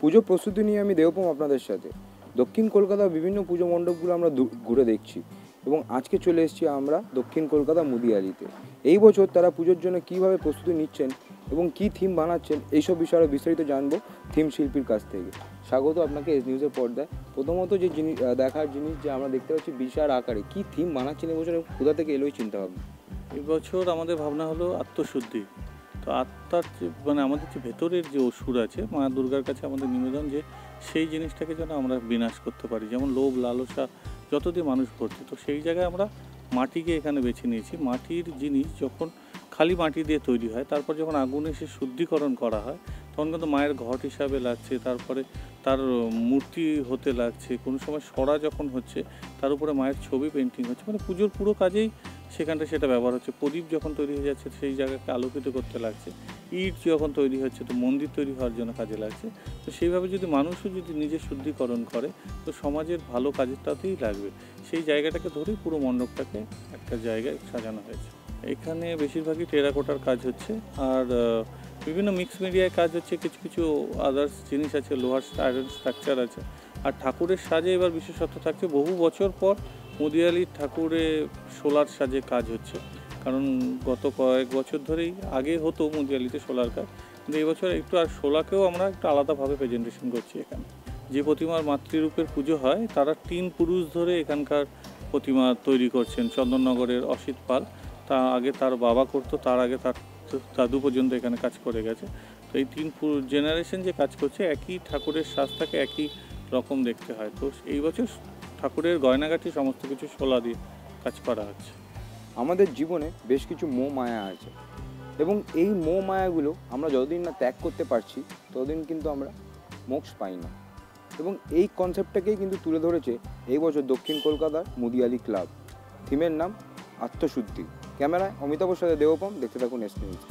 পুজো প্রস্তুতি নিয়ে আমি দেবপম আপনাদের সাথে। দক্ষিণ কলকাতার বিভিন্ন পুজো মণ্ডপগুলো আমরা ঘুরে দেখছি এবং আজকে চলে এসেছি আমরা দক্ষিণ কলকাতা মুদিয়ালিতে। এই বছর তারা পুজোর জন্য কীভাবে প্রস্তুতি নিচ্ছেন এবং কী থিম বানাচ্ছেন এইসব বিষয়ে বিস্তারিত জানবো থিম শিল্পীর কাছ থেকে। স্বাগত আপনাকে এস নিউজের পর্দায়। প্রথমত যে জিনিস দেখার জিনিস যে আমরা দেখতে পাচ্ছি বিশাল আকারে কী থিম বানাচ্ছেন এবছর এবং কোথা থেকে এলোই চিন্তাভাবনা? এবছর আমাদের ভাবনা হলো আত্মশুদ্ধি। তো আত্মার যে আমাদের যে ভেতরের যে অসুর আছে, মা দুর্গার কাছে আমাদের নিবেদন যে সেই জিনিসটাকে যেন আমরা বিনাশ করতে পারি। যেমন লোভ লালসা যতদিন মানুষ ভর্তি, তো সেই জায়গায় আমরা মাটিকে এখানে বেছে নিয়েছি। মাটির জিনিস যখন খালি মাটি দিয়ে তৈরি হয়, তারপর যখন আগুনে সে শুদ্ধিকরণ করা হয় তখন কিন্তু মায়ের ঘট হিসাবে লাগছে, তারপরে তার মূর্তি হতে লাগছে, কোনো সময় সরা যখন হচ্ছে তার উপরে মায়ের ছবি পেন্টিং হচ্ছে, পুজোর পুরো কাজেই সেখানটা সেটা ব্যবহার হচ্ছে। প্রদীপ যখন তৈরি হয়ে যাচ্ছে সেই জায়গাকে আলোকিত করতে লাগছে, ইট যখন তৈরি হচ্ছে তো মন্দির তৈরি হওয়ার জন্য কাজে লাগছে। তো সেইভাবে যদি মানুষও যদি নিজের শুদ্ধিকরণ করে তো সমাজের ভালো কাজেরটাতেই লাগবে। সেই জায়গাটাকে ধরেই পুরো মণ্ডপটাকে একটা জায়গায় সাজানো হয়েছে। এখানে বেশিরভাগই টেরাকোটার কাজ হচ্ছে, আর বিভিন্ন মিক্স মিডিয়ায় কাজ হচ্ছে, কিছু কিছু আদার্স জিনিস আছে, লোহার আয়রন স্ট্রাকচার আছে। আর ঠাকুরের সাজে এবার বিশেষত্ব থাকছে, বহু বছর পর মুদিয়ালির ঠাকুরে সোলার সাজে কাজ হচ্ছে। কারণ গত কয়েক বছর ধরেই আগে হতো মুদিয়ালিতে সোলার কাজ, কিন্তু এই বছর একটু আর সোলাকেও আমরা একটু আলাদাভাবে প্রেজেন্টেশন করছি। এখানে যে প্রতিমার মাতৃরূপের পুজো হয় তারা 3 পুরুষ ধরে এখানকার প্রতিমা তৈরি করছেন। চন্দননগরের অসিত পাল, তা আগে তার বাবা করতো, তার আগে তার দাদু পর্যন্ত এখানে কাজ করে গেছে। তো এই 3 জেনারেশন যে কাজ করছে, একই ঠাকুরের সাজটাকে একই রকম দেখতে হয়। তো এই বছর ঠাকুরের গয়নাগাটি সমস্ত কিছু শোলা দিয়ে কাজ করা হচ্ছে। আমাদের জীবনে বেশ কিছু মোহ মায়া আছে এবং এই মোহ মায়াগুলো আমরা যতদিন না ত্যাগ করতে পারছি ততদিন কিন্তু আমরা মোক্ষ পাই না, এবং এই কনসেপ্টটাকেই কিন্তু তুলে ধরেছে এই বছর দক্ষিণ কলকাতার মুদিয়ালি ক্লাব। থিমের নাম আত্মশুদ্ধি। ক্যামেরায় অমিতাভর সাথে দেবপম। দেখতে থাকুন এস নিউজ।